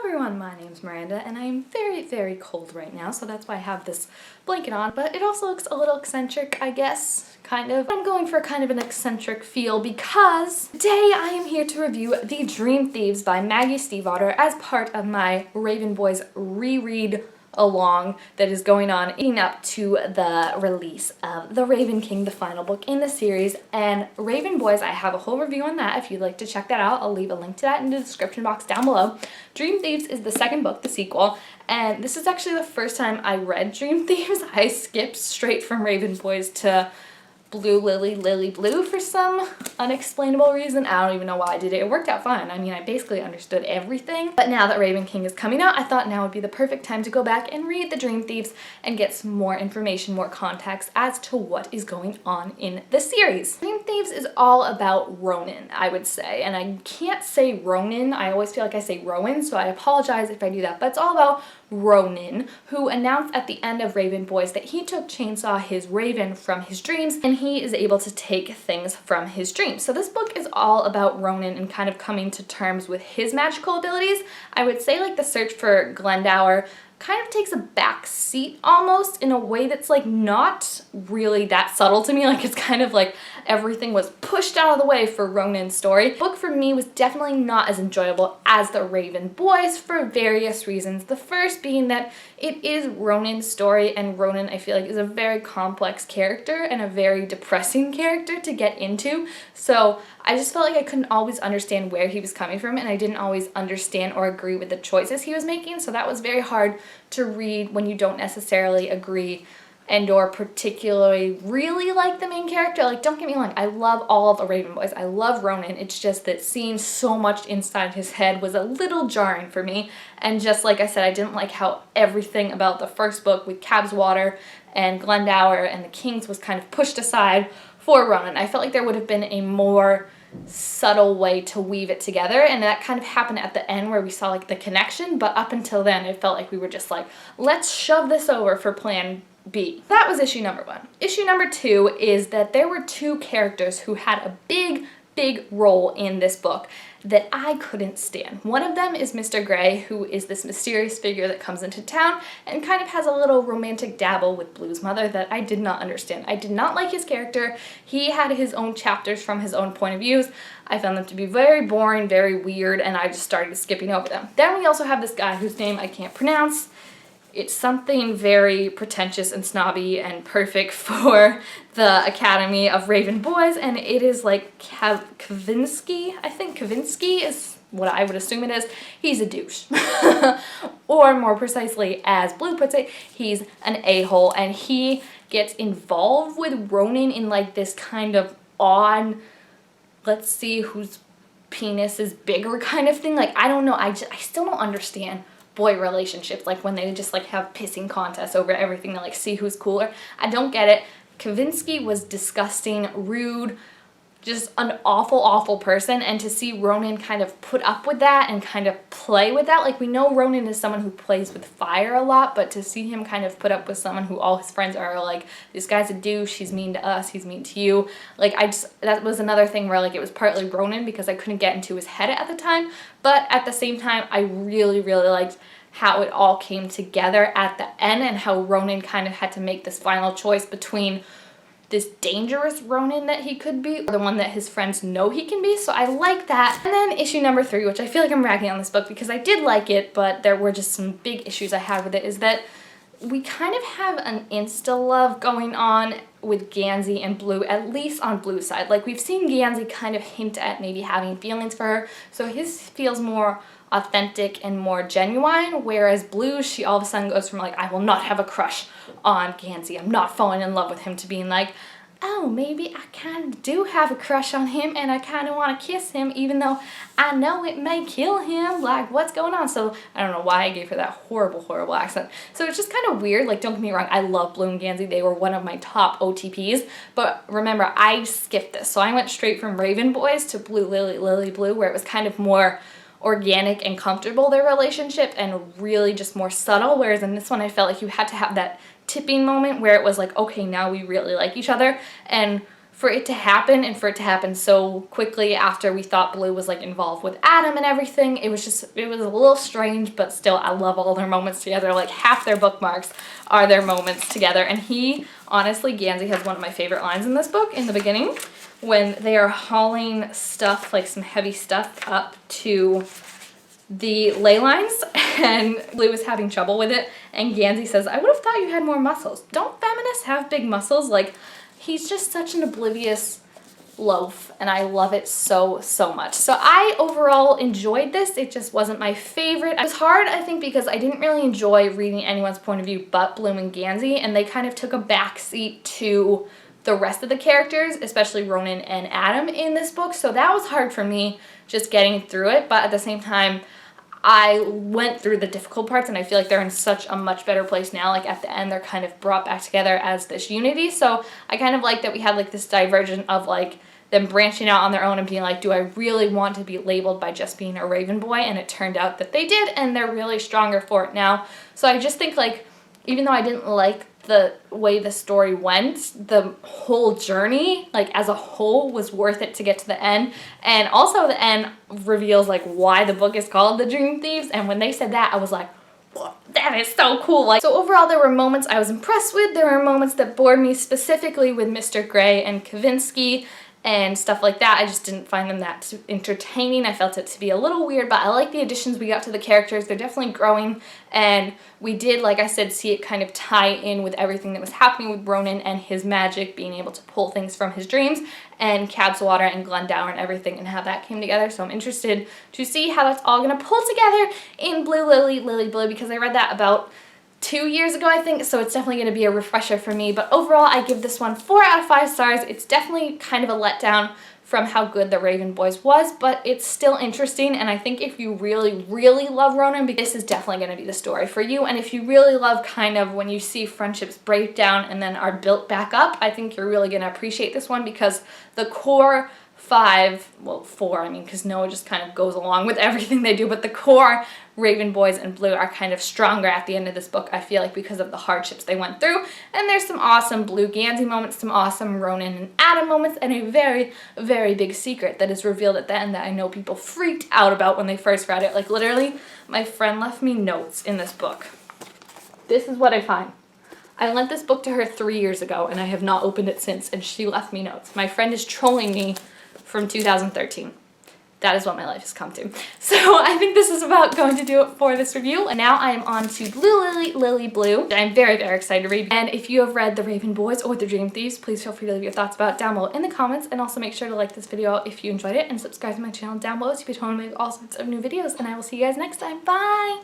everyone, my name's Miranda and I'm very cold right now, so that's why I have this blanket on, but it also looks a little eccentric, I guess, kind of. I'm going for kind of an eccentric feel because today I am here to review the Dream Thieves by Maggie Stiefvater as part of my Raven Boys reread along that is going on leading up to the release of The Raven King, the final book in the series. And Raven Boys, I have a whole review on that if you'd like to check that out. I'll leave a link to that in the description box down below. Dream Thieves is the second book, the sequel, and this is actually the first time I read Dream Thieves. I skipped straight from Raven Boys to Blue Lily, Lily Blue for some unexplainable reason. I don't even know why I did it. It worked out fine. I mean, I basically understood everything. But now that Raven King is coming out, I thought now would be the perfect time to go back and read the Dream Thieves and get some more information, more context as to what is going on in the series. Dream Thieves is all about Ronan, I would say. And I can't say Ronan. I always feel like I say Rowan, so I apologize if I do that. But it's all about Ronan, who announced at the end of Raven Boys that he took Chainsaw, his raven, from his dreams, and he is able to take things from his dreams. So this book is all about Ronan and kind of coming to terms with his magical abilities. I would say like the search for Glendower kind of takes a back seat almost in a way that's like not really that subtle to me. Like it's kind of like everything was pushed out of the way for Ronan's story. The book for me was definitely not as enjoyable as the Raven Boys for various reasons. The first being that it is Ronan's story, and Ronan I feel like is a very complex character and a very depressing character to get into. So I just felt like I couldn't always understand where he was coming from, and I didn't always understand or agree with the choices he was making, so that was very hard to read when you don't necessarily agree and or particularly really like the main character. Like, don't get me wrong, I love all of the Raven Boys. I love Ronan. It's just that seeing so much inside his head was a little jarring for me, and just like I said, I didn't like how everything about the first book with Cabswater and Glendower and the Kings was kind of pushed aside for Ronan. I felt like there would have been a more subtle way to weave it together, and that kind of happened at the end where we saw like the connection, but up until then it felt like we were just like, let's shove this over for plan B. That was issue number one. Issue number two is that there were two characters who had a big role in this book that I couldn't stand. One of them is Mr. Grey, who is this mysterious figure that comes into town and kind of has a little romantic dabble with Blue's mother that I did not understand. I did not like his character. He had his own chapters from his own point of views. I found them to be very boring, very weird, and I just started skipping over them. Then we also have this guy whose name I can't pronounce. It's something very pretentious and snobby and perfect for the Academy of Raven Boys, and it is like Kavinsky. I think Kavinsky is what I would assume it is. He's a douche. Or more precisely, as Blue puts it, he's an a-hole, and he gets involved with Ronan in like this kind of odd, let's see whose penis is bigger kind of thing. Like, I don't know, I still don't understand boy relationships, like when they just like have pissing contests over everything to like see who's cooler. I don't get it. Kavinsky was disgusting, rude, just an awful person, and to see Ronan kind of put up with that and kind of play with that, like we know Ronan is someone who plays with fire a lot, but to see him kind of put up with someone who all his friends are like, this guy's a douche, he's mean to us, he's mean to you, like that was another thing where like it was partly Ronan because I couldn't get into his head at the time, but at the same time I really liked how it all came together at the end and how Ronan kind of had to make this final choice between this dangerous Ronan that he could be, or the one that his friends know he can be, so I like that. And then issue number three, which I feel like I'm ragging on this book because I did like it, but there were just some big issues I had with it, is that we kind of have an insta-love going on with Gansey and Blue, at least on Blue's side. Like, we've seen Gansey kind of hint at maybe having feelings for her, so his feels more authentic and more genuine, whereas Blue, she all of a sudden goes from like, I will not have a crush on Gansey, I'm not falling in love with him, to being like, oh, maybe I kind of do have a crush on him and I kind of want to kiss him even though I know it may kill him, like what's going on? So I don't know why I gave her that horrible accent. So it's just kind of weird. Like, don't get me wrong, I love Blue and Gansey, they were one of my top OTPs, but remember I skipped this, so I went straight from Raven Boys to Blue Lily, Lily Blue, where it was kind of more organic and comfortable, their relationship, and really just more subtle, whereas in this one I felt like you had to have that tipping moment where it was like, okay, now we really like each other, and for it to happen, and for it to happen so quickly after we thought Blue was like involved with Adam and everything, it was a little strange, but still I love all their moments together. Like half their bookmarks are their moments together. And honestly, Gansey has one of my favorite lines in this book in the beginning when they are hauling stuff, like some heavy stuff, up to the ley lines, and Blue is having trouble with it, and Gansey says, I would have thought you had more muscles. Don't feminists have big muscles? Like, he's just such an oblivious loaf, and I love it so, so much. So I overall enjoyed this. It just wasn't my favorite. It was hard, I think, because I didn't really enjoy reading anyone's point of view but Blue and Gansey, and they kind of took a backseat to the rest of the characters, especially Ronan and Adam in this book. So that was hard for me, just getting through it, but at the same time, I went through the difficult parts, and I feel like they're in such a much better place now. Like at the end, they're kind of brought back together as this unity. So I kind of like that we had like this divergence of like them branching out on their own and being like, do I really want to be labeled by just being a Raven boy? And it turned out that they did, and they're really stronger for it now. So I just think like, even though I didn't like the way the story went, the whole journey, like as a whole, was worth it to get to the end. And also the end reveals like why the book is called The Dream Thieves, and when they said that, I was like, whoa, that is so cool. Like, so overall, there were moments I was impressed with. There were moments that bored me, specifically with Mr. Gray and Kavinsky and stuff like that. I just didn't find them that entertaining. I felt it to be a little weird, but I like the additions we got to the characters. They're definitely growing, and we did, like I said, see it kind of tie in with everything that was happening with Ronan and his magic, being able to pull things from his dreams, and Cabswater and Glendower and everything, and how that came together. So I'm interested to see how that's all going to pull together in Blue Lily, Lily Blue, because I read that about 2 years ago, I think, so it's definitely going to be a refresher for me. But overall, I give this one 4 out of 5 stars. It's definitely kind of a letdown from how good the Raven Boys was, but it's still interesting, and I think if you really, really love Ronan, this is definitely going to be the story for you. And if you really love kind of when you see friendships break down and then are built back up, I think you're really going to appreciate this one, because the core 5, well 4, I mean, because Noah just kind of goes along with everything they do, but the core Raven Boys and Blue are kind of stronger at the end of this book, I feel like, because of the hardships they went through. And there's some awesome Blue Gansey moments, some awesome Ronan and Adam moments, and a very, very big secret that is revealed at the end that I know people freaked out about when they first read it. Like, literally, my friend left me notes in this book. This is what I find. I lent this book to her 3 years ago, and I have not opened it since, and she left me notes. My friend is trolling me from 2013. That is what my life has come to. So I think this is about going to do it for this review. And now I am on to Blue Lily, Lily Blue. I'm very, very excited to read. And if you have read The Raven Boys or The Dream Thieves, please feel free to leave your thoughts about it down below in the comments. And also make sure to like this video if you enjoyed it, and subscribe to my channel down below to be told when I make all sorts of new videos. And I will see you guys next time. Bye!